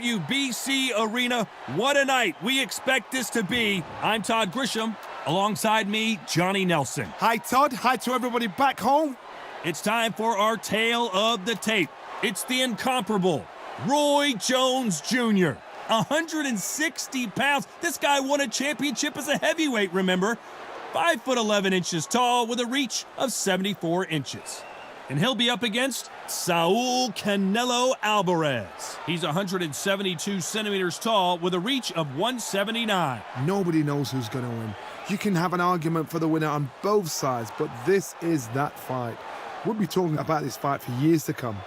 WBC Arena. What a night we expect this to be. I'm Todd Grisham. Alongside me, Johnny Nelson. Hi, Todd. Hi to everybody back home. It's time for our tale of the tape. It's the incomparable Roy Jones Jr. 160 pounds. This guy won a championship as a heavyweight, remember? 5'11" tall with a reach of 74 inches. And he'll be up against Saul Canelo Alvarez. He's 172 centimeters tall with a reach of 179. Nobody knows who's going to win. You can have an argument for the winner on both sides, but this is that fight. We'll be talking about this fight for years to come.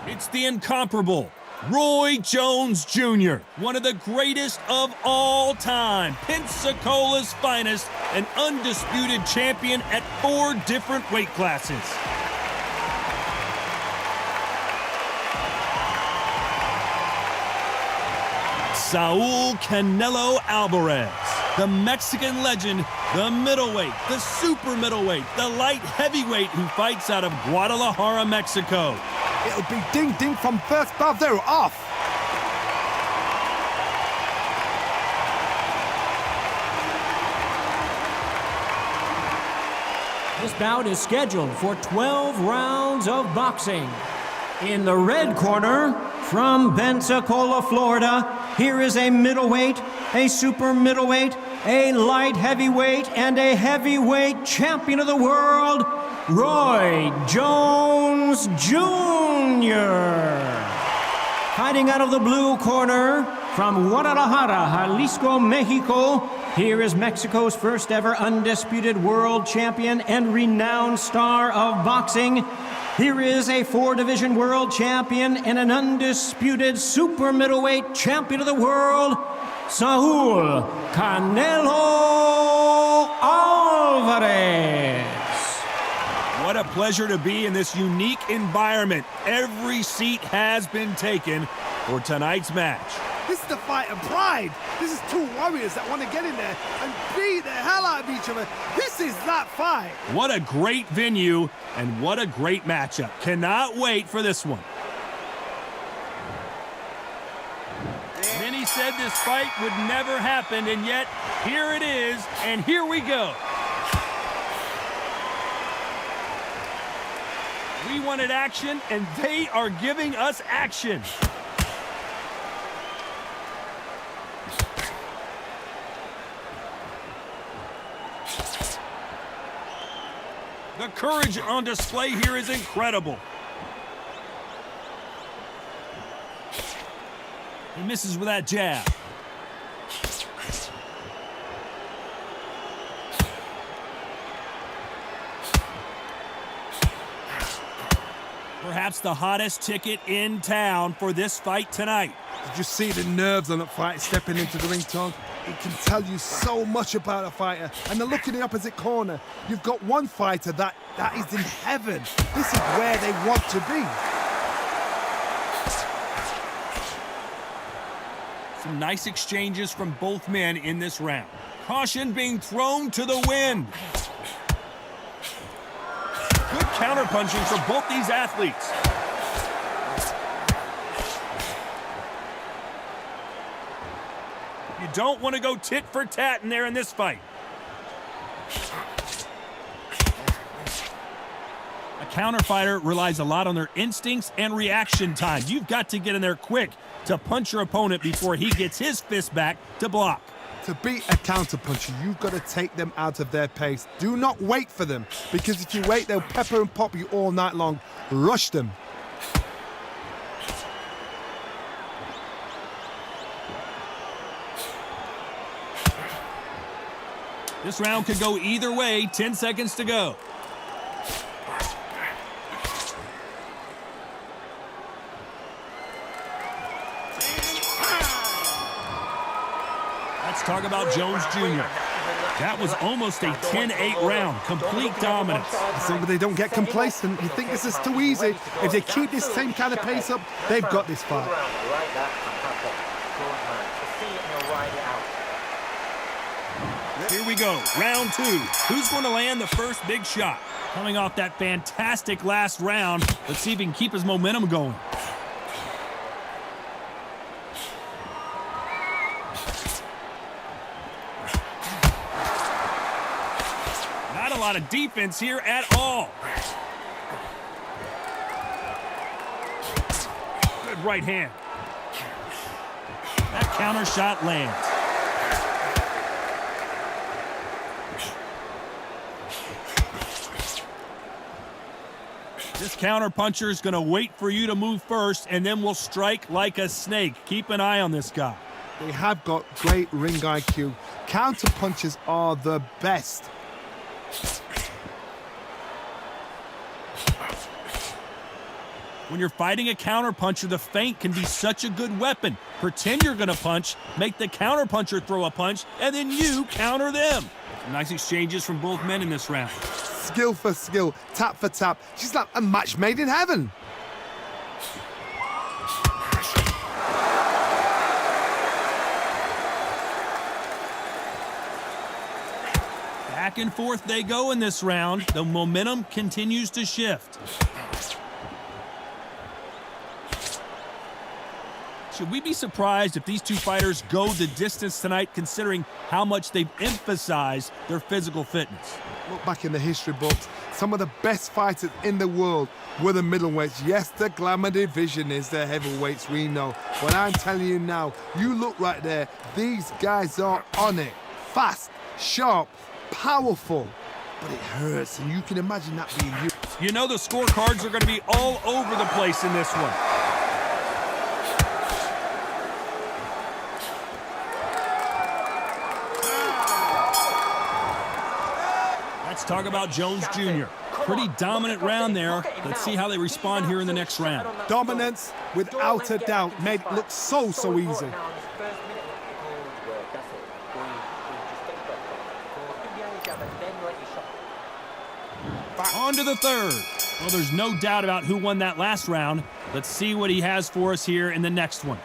It's the incomparable Roy Jones Jr., one of the greatest of all time, Pensacola's finest, an undisputed champion at 4 different weight classes. Saul Canelo Alvarez, the Mexican legend, the middleweight, the super middleweight, the light heavyweight who fights out of Guadalajara, Mexico. It'll be ding-ding from first bell. They're off. This bout is scheduled for 12 rounds of boxing. In the red corner, from Pensacola, Florida, here is a middleweight, a super middleweight, a light heavyweight, and a heavyweight champion of the world, Roy Jones Jr. Fighting out of the blue corner, from Guadalajara, Jalisco, Mexico, here is Mexico's first ever undisputed world champion and renowned star of boxing. Here is a 4-division world champion and an undisputed super middleweight champion of the world, Saul Canelo Alvarez. What a pleasure to be in this unique environment. Every seat has been taken for tonight's match. This is the fight of pride. This is two warriors that want to get in there and beat the hell out of each other. This is that fight. What a great venue and what a great matchup. Cannot wait for this one. Many said this fight would never happen, and yet here it is, and here we go. We wanted action, and they are giving us action. The courage on display here is incredible. He misses with that jab. Perhaps the hottest ticket in town for this fight tonight. Did you see the nerves on that fight stepping into the ring, Tom? It can tell you so much about a fighter. And the look in the opposite corner, you've got one fighter that is in heaven. This is where they want to be. Some nice exchanges from both men in this round. Caution being thrown to the wind. Good counterpunching for both these athletes. You don't want to go tit for tat in there in this fight. A counter fighter relies a lot on their instincts and reaction time. You've got to get in there quick to punch your opponent before he gets his fist back to block. To beat a counterpuncher, you've got to take them out of their pace. Do not wait for them, because if you wait, they'll pepper and pop you all night long. Rush them. This round could go either way. 10 seconds to go. Let's talk about Jones Jr. That was almost a 10-8 round. Complete dominance. So they don't get complacent. You think this is too easy. If they keep this same kind of pace up, they've got this fight. Here we go, round 2. Who's going to land the first big shot? Coming off that fantastic last round, let's see if he can keep his momentum going. Not a lot of defense here at all. Good right hand. That counter shot lands. This counter puncher is going to wait for you to move first, and then will strike like a snake. Keep an eye on this guy. They have got great ring IQ. Counter punches are the best. When you're fighting a counter puncher, the feint can be such a good weapon. Pretend you're going to punch, make the counter puncher throw a punch, and then you counter them. Some nice exchanges from both men in this round. Skill for skill, tap for tap. She's like a match made in heaven. Back and forth they go in this round. The momentum continues to shift. Should we be surprised if these two fighters go the distance tonight, considering how much they've emphasized their physical fitness? Look back in the history books. Some of the best fighters in the world were the middleweights. Yes, the glamour division is the heavyweights, we know. But I'm telling you now, you look right there, these guys are on it. Fast, sharp, powerful. But it hurts, and you can imagine that being you. You know the scorecards are going to be all over the place in this one. Let's talk about Jones Jr. Pretty dominant round there. Let's see how they respond here in the next round. Dominance, without a doubt, made it look so easy. On to the third. Well, there's no doubt about who won that last round. Let's see what he has for us here in the next one.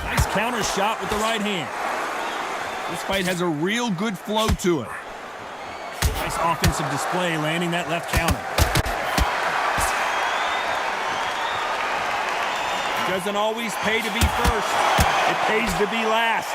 Nice counter shot with the right hand. This fight has a real good flow to it. Nice offensive display, landing that left counter. Doesn't always pay to be first. It pays to be last.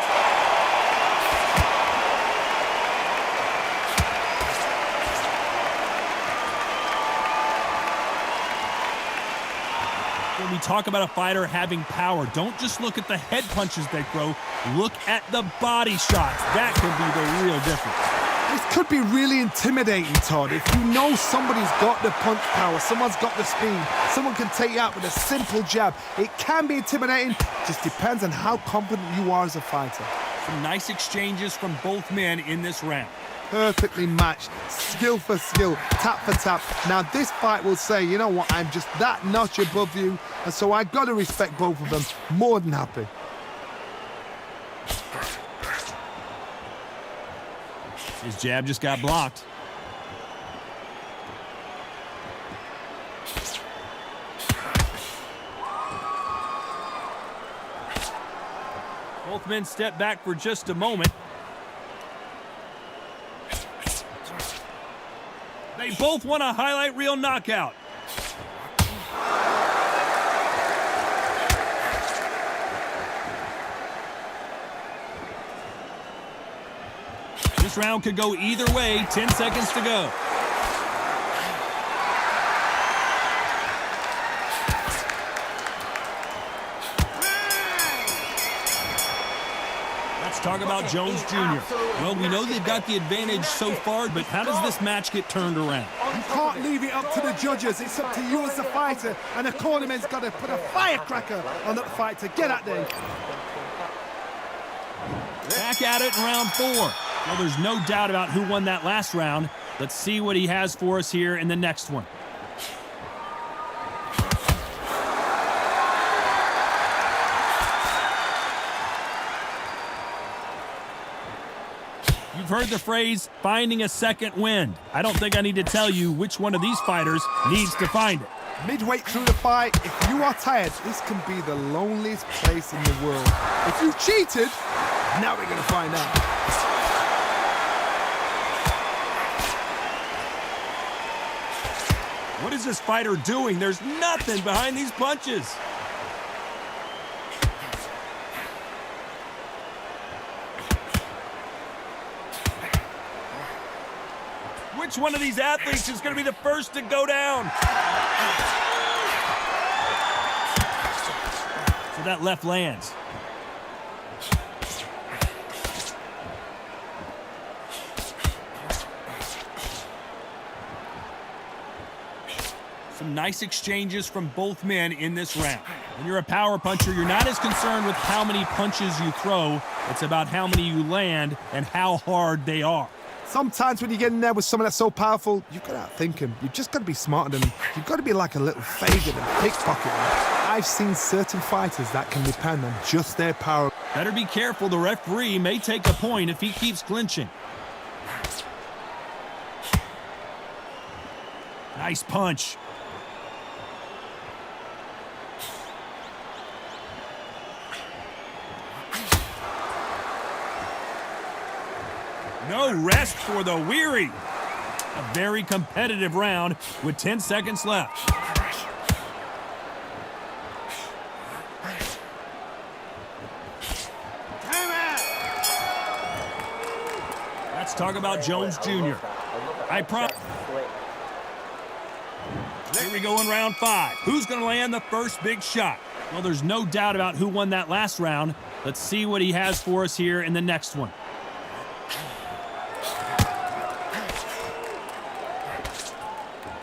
When we talk about a fighter having power, don't just look at the head punches they throw. Look at the body shots. That can be the real difference. This could be really intimidating, Todd. If you know somebody's got the punch power, someone's got the speed, someone can take you out with a simple jab, it can be intimidating. Just depends on how confident you are as a fighter. Some nice exchanges from both men in this round. Perfectly matched, skill for skill, tap for tap. Now this fight will say, you know what, I'm just that notch above you, and so I got to respect both of them. More than happy. His jab just got blocked. Both men step back for just a moment. They both want a highlight reel knockout. This round could go either way. 10 seconds to go. Let's talk about Jones Jr. Well, we know they've got the advantage so far, but how does this match get turned around? You can't leave it up to the judges. It's up to you as a fighter, and the cornerman's got to put a firecracker on that fighter. Get out there. Back at it in round 4. Well, there's no doubt about who won that last round. Let's see what he has for us here in the next one. You've heard the phrase, finding a second wind. I don't think I need to tell you which one of these fighters needs to find it. Midway through the fight, if you are tired, this can be the loneliest place in the world. If you cheated, now we're going to find out. What is this fighter doing? There's nothing behind these punches. Which one of these athletes is going to be the first to go down? So that left lands. Some nice exchanges from both men in this round. When you're a power puncher, you're not as concerned with how many punches you throw. It's about how many you land and how hard they are. Sometimes when you get in there with someone that's so powerful, you've got to outthink him. You've just got to be smarter than him. You've got to be like a little Fagin and pickpocket him. I've seen certain fighters that can depend on just their power. Better be careful. The referee may take a point if he keeps clinching. Nice punch. No rest for the weary. A very competitive round with 10 seconds left. Let's talk about Jones Jr. I promise. Here we go in round 5. Who's going to land the first big shot? Well, there's no doubt about who won that last round. Let's see what he has for us here in the next one.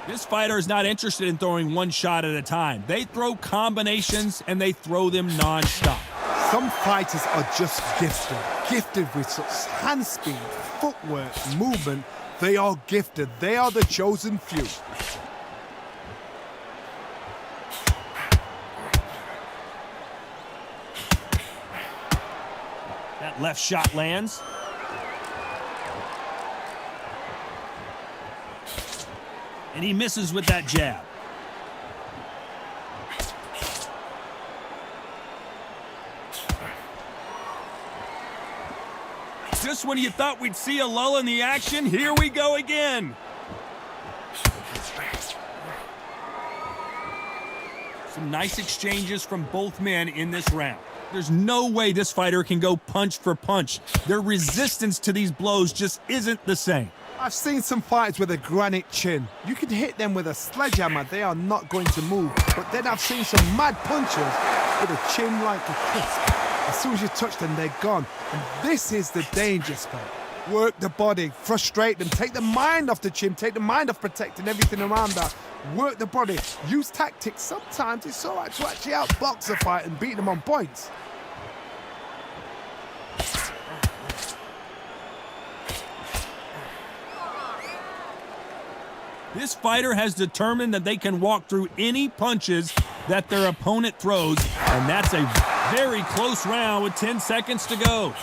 This fighter is not interested in throwing one shot at a time. They throw combinations and they throw them non-stop. Some fighters are just gifted with such hand speed, footwork, movement. They are gifted. They are the chosen few. That left shot lands. And he misses with that jab. Just when you thought we'd see a lull in the action, here we go again. Some nice exchanges from both men in this round. There's no way this fighter can go punch for punch. Their resistance to these blows just isn't the same. I've seen some fighters with a granite chin. You can hit them with a sledgehammer, they are not going to move. But then I've seen some mad punchers with a chin like a crisp. As soon as you touch them, they're gone. And this is the danger spot. Work the body, frustrate them, take the mind off the chin, take the mind off protecting everything around that. Work the body, use tactics. Sometimes it's all right to actually outbox a fight and beat them on points. This fighter has determined that they can walk through any punches that their opponent throws, and that's a very close round with 10 seconds to go.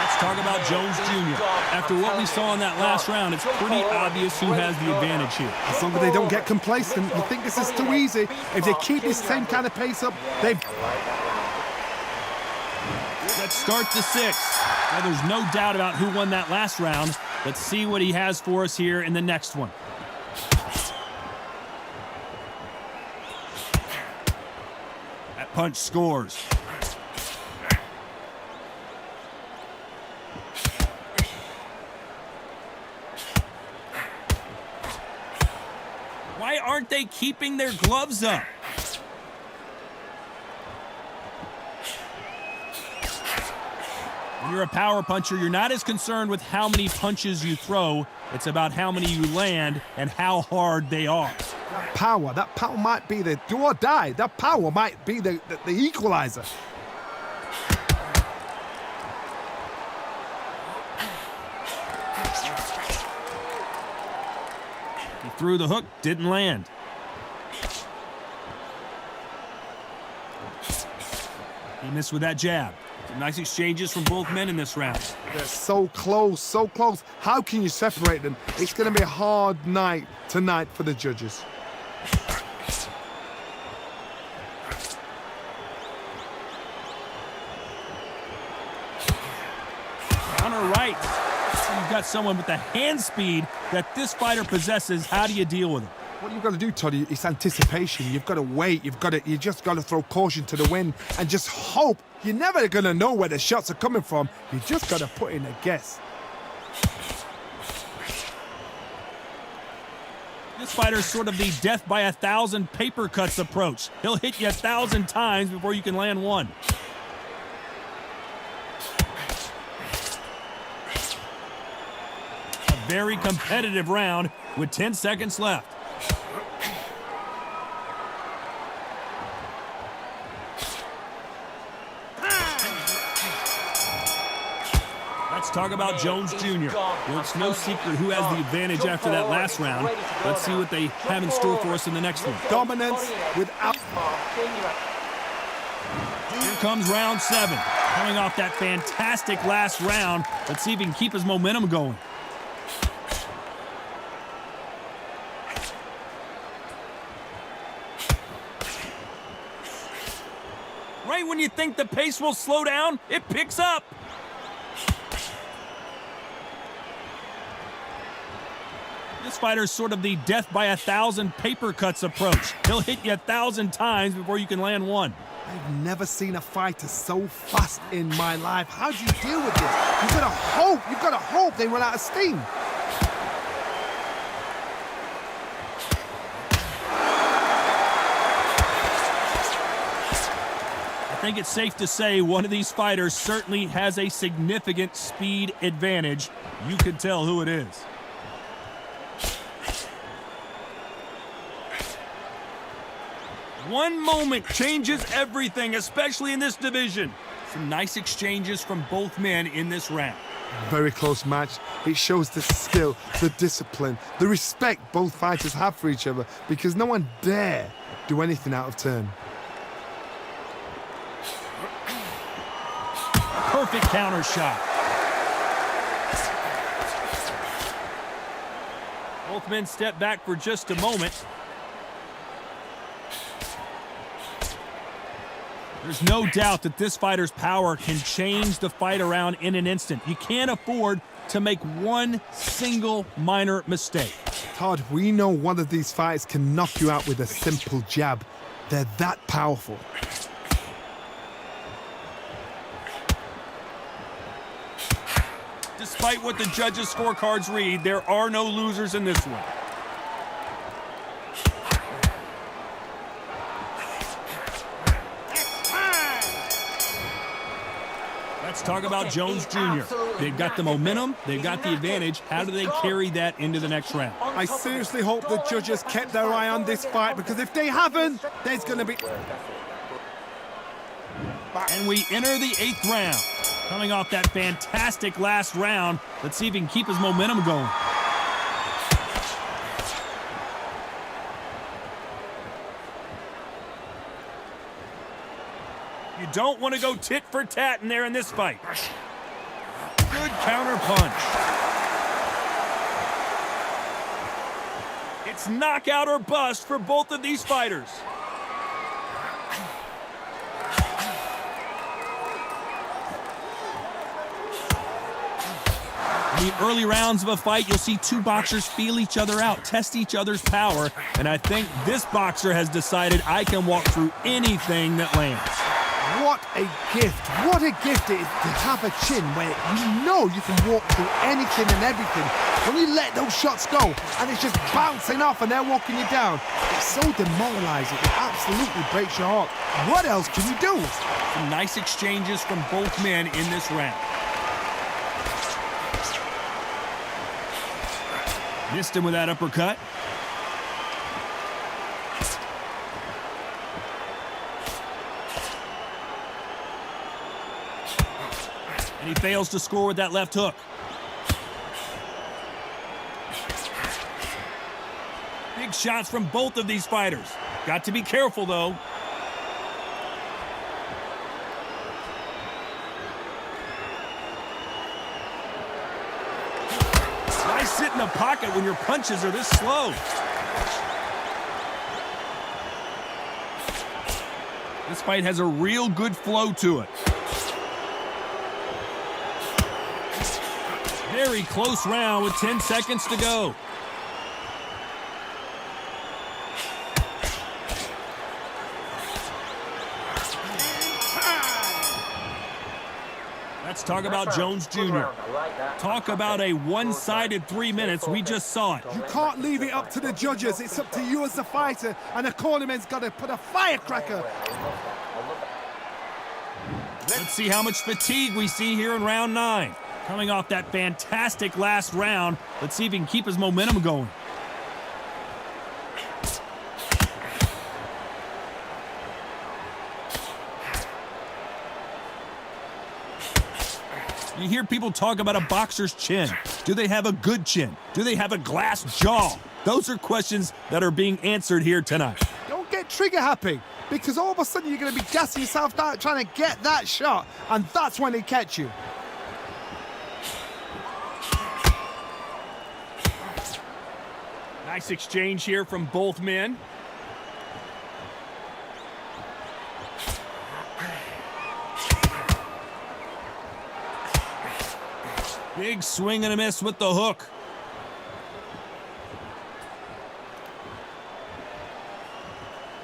Let's talk about Jones Jr. After what we saw in that last round, it's pretty obvious who has the advantage here. As long as they don't get complacent, you think this is too easy. If they keep this same kind of pace up, they've... Let's start the 6th. Well, there's no doubt about who won that last round. Let's see what he has for us here in the next one. That punch scores. Why aren't they keeping their gloves up? When you're a power puncher, you're not as concerned with how many punches you throw. It's about how many you land and how hard they are. That power might be the do or die. That power might be the equalizer. He threw the hook, didn't land. He missed with that jab. Some nice exchanges from both men in this round. They're so close, so close. How can you separate them? It's going to be a hard night tonight for the judges. Counter right. You've got someone with the hand speed that this fighter possesses. How do you deal with it? What you've got to do, Toddy, is anticipation. You've got to wait. You just got to throw caution to the wind and just hope. You're never going to know where the shots are coming from. You just got to put in a guess. This fighter's sort of the death by 1,000 paper cuts approach. He'll hit you 1,000 times before you can land one. A very competitive round with 10 seconds left. Let's talk about Jones Jr. Well, it's no secret who has the advantage after that last round. Let's see what they have in store for us in the next one. Dominance without... Here comes round 7. Coming off that fantastic last round. Let's see if he can keep his momentum going. Right when you think the pace will slow down, it picks up. This fighter's sort of the death by 1,000 paper cuts approach. He'll hit you 1,000 times before you can land one. I've never seen a fighter so fast in my life. How do you deal with this? You've got to hope they run out of steam. I think it's safe to say one of these fighters certainly has a significant speed advantage. You can tell who it is. One moment changes everything, especially in this division. Some nice exchanges from both men in this round. Very close match. It shows the skill, the discipline, the respect both fighters have for each other because no one dare do anything out of turn. Perfect counter shot. Both men step back for just a moment. There's no doubt that this fighter's power can change the fight around in an instant. You can't afford to make one single minor mistake. Todd, we know one of these fights can knock you out with a simple jab. They're that powerful. Despite what the judges' scorecards read, there are no losers in this one. Let's talk about Jones Jr. They've got the momentum, they've got the advantage. How do they carry that into the next round? I seriously hope the judges kept their eye on this fight because if they haven't, there's going to be... And we enter the 8th round. Coming off that fantastic last round, let's see if he can keep his momentum going. You don't want to go tit for tat in there in this fight. Good counter punch. It's knockout or bust for both of these fighters. In the early rounds of a fight, you'll see two boxers feel each other out, test each other's power, and I think this boxer has decided I can walk through anything that lands. What a gift. What a gift it is to have a chin where you know you can walk through anything and everything. When you let those shots go and it's just bouncing off and they're walking you down, it's so demoralizing. It absolutely breaks your heart. What else can you do? Some nice exchanges from both men in this round. Missed him with that uppercut. And he fails to score with that left hook. Big shots from both of these fighters. Got to be careful, though. Why sit in the pocket when your punches are this slow? This fight has a real good flow to it. Very close round with 10 seconds to go. Let's talk about Jones Jr. Talk about a one-sided 3 minutes. We just saw it. You can't leave it up to the judges. It's up to you as the fighter, and the cornerman's got to put a firecracker. Let's see how much fatigue we see here in round 9. Coming off that fantastic last round, let's see if he can keep his momentum going. You hear people talk about a boxer's chin. Do they have a good chin? Do they have a glass jaw? Those are questions that are being answered here tonight. Don't get trigger happy, because all of a sudden you're going to be gassing yourself out trying to get that shot, and that's when they catch you. Nice exchange here from both men. Big swing and a miss with the hook.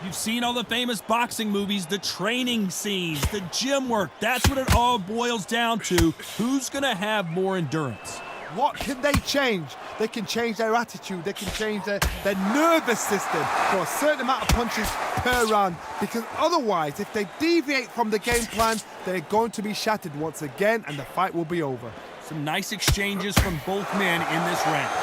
You've seen all the famous boxing movies, the training scenes, the gym work. That's what it all boils down to. Who's going to have more endurance? What can they change? They can change their attitude. They can change their nervous system for a certain amount of punches per round. Because otherwise, if they deviate from the game plan, they're going to be shattered once again, and the fight will be over. Some nice exchanges from both men in this round.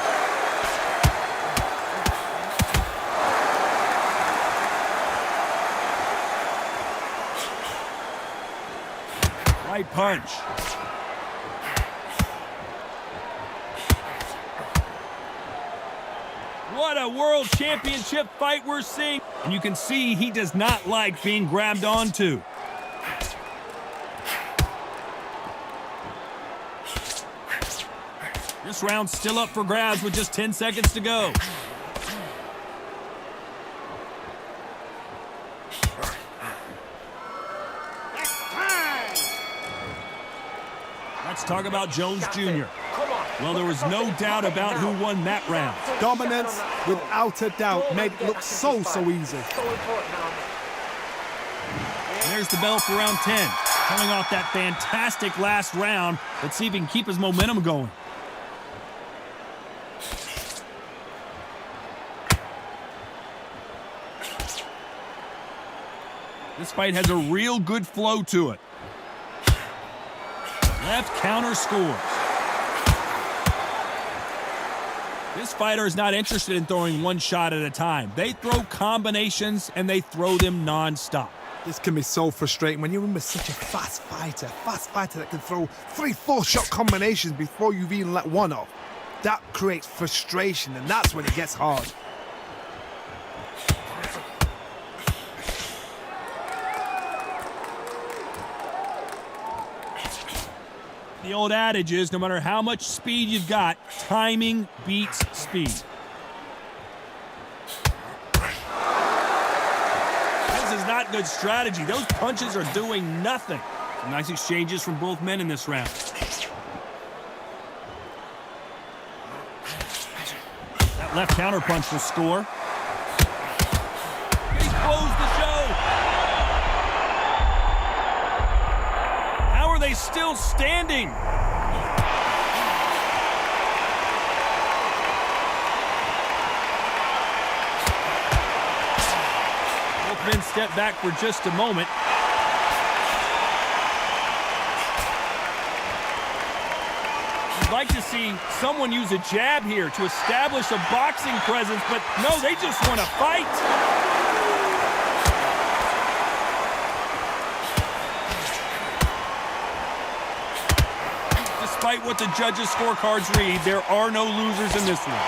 Right punch. What a world championship fight we're seeing. And you can see he does not like being grabbed onto. This round's still up for grabs with just 10 seconds to go. Let's talk about Jones Jr. Well, there was no doubt about who won that round. Dominance, without a doubt, made it look so easy. And there's the bell for round 10. Coming off that fantastic last round, let's see if he can keep his momentum going. This fight has a real good flow to it. Left counter scores. This fighter is not interested in throwing one shot at a time. They throw combinations, and they throw them non-stop. This can be so frustrating when you're with such a fast fighter that can throw 3-4 shot combinations before you've even let one off. That creates frustration, and that's when it gets hard. The old adage is, no matter how much speed you've got, timing beats speed. This is not good strategy. Those punches are doing nothing. Some nice exchanges from both men in this round. That left counter punch will score. He closed the show. How are they still standing? Both men step back for just a moment. I'd like to see someone use a jab here to establish a boxing presence, but no, they just want to fight. Despite what the judges' scorecards read, there are no losers in this one.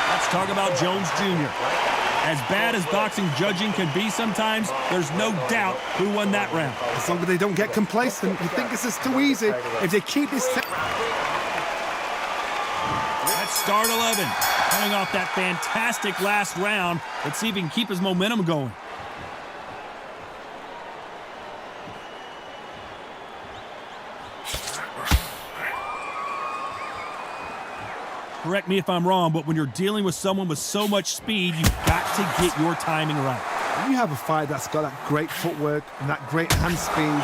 Let's talk about Jones Jr. As bad as boxing judging can be sometimes, there's no doubt who won that round. As long as they don't get complacent, you think this is too easy. If they keep this... That's start 11. Coming off that fantastic last round. Let's see if he can keep his momentum going. Correct me if I'm wrong, but when you're dealing with someone with so much speed, you've got to get your timing right. When you have a fight that's got that great footwork and that great hand speed,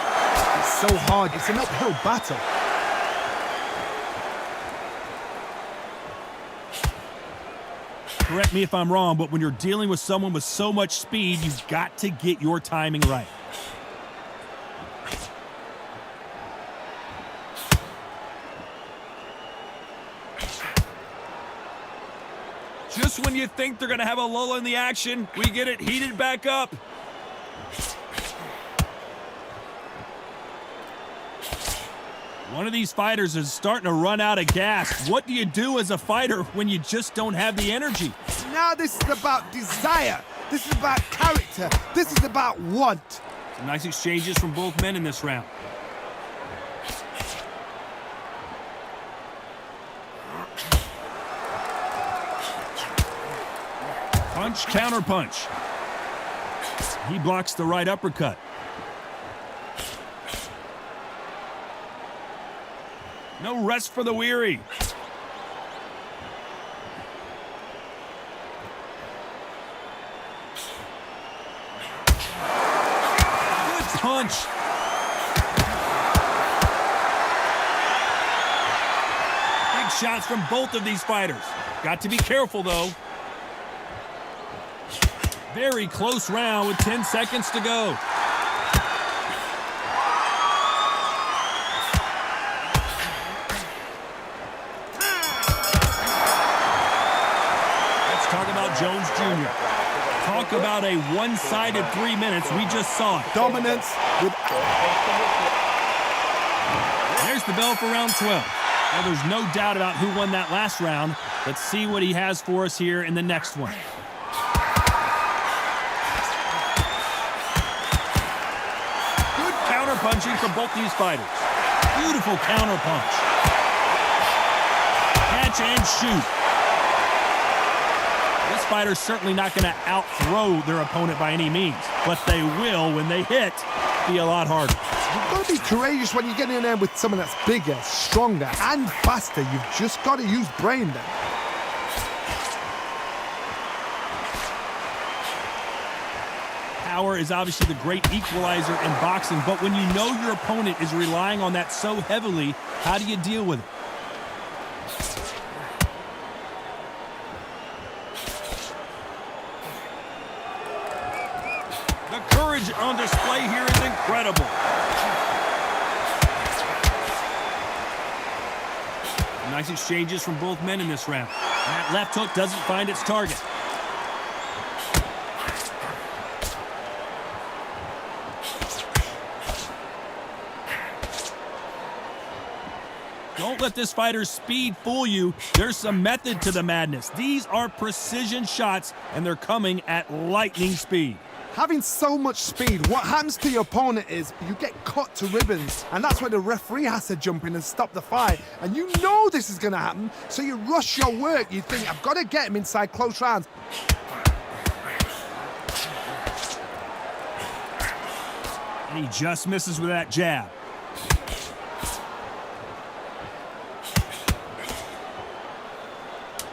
it's so hard. It's an uphill battle. Correct me if I'm wrong, but when you're dealing with someone with so much speed, you've got to get your timing right. Just when you think they're going to have a lull in the action, we get it heated back up. One of these fighters is starting to run out of gas. What do you do as a fighter when you just don't have the energy? Now this is about desire. This is about character. This is about want. Some nice exchanges from both men in this round. Punch, counter punch. He blocks the right uppercut. No rest for the weary. Good punch. Big shots from both of these fighters. Got to be careful, though. Very close round with 10 seconds to go. Let's talk about Jones Jr. Talk about a one-sided 3 minutes. We just saw it. Dominance with... There's the bell for round 12. Well, there's no doubt about who won that last round. Let's see what he has for us here in the next one. Punching from both these fighters. Beautiful counter punch. Catch and shoot. This fighter's certainly not going to out-throw their opponent by any means, but they will, when they hit, be a lot harder. You've got to be courageous when you get in there with someone that's bigger, stronger, and faster. You've just got to use brain then. Power is obviously the great equalizer in boxing, but when you know your opponent is relying on that so heavily, how do you deal with it? The courage on display here is incredible. Nice exchanges from both men in this round. That left hook doesn't find its target. Don't let this fighter's speed fool you. There's some method to the madness. These are precision shots, and they're coming at lightning speed. Having so much speed, what happens to your opponent is you get cut to ribbons, and that's where the referee has to jump in and stop the fight. And you know this is going to happen, so you rush your work. You think, I've got to get him inside close rounds. And he just misses with that jab.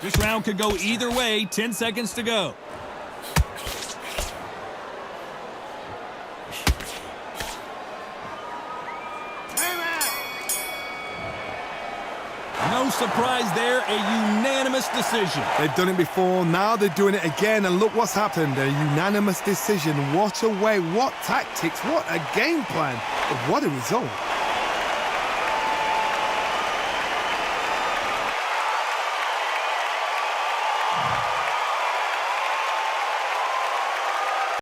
This round could go either way. 10 seconds to go. No surprise there, a unanimous decision. They've done it before, now they're doing it again, and look what's happened. A unanimous decision. What a way, what tactics, what a game plan. But what a result.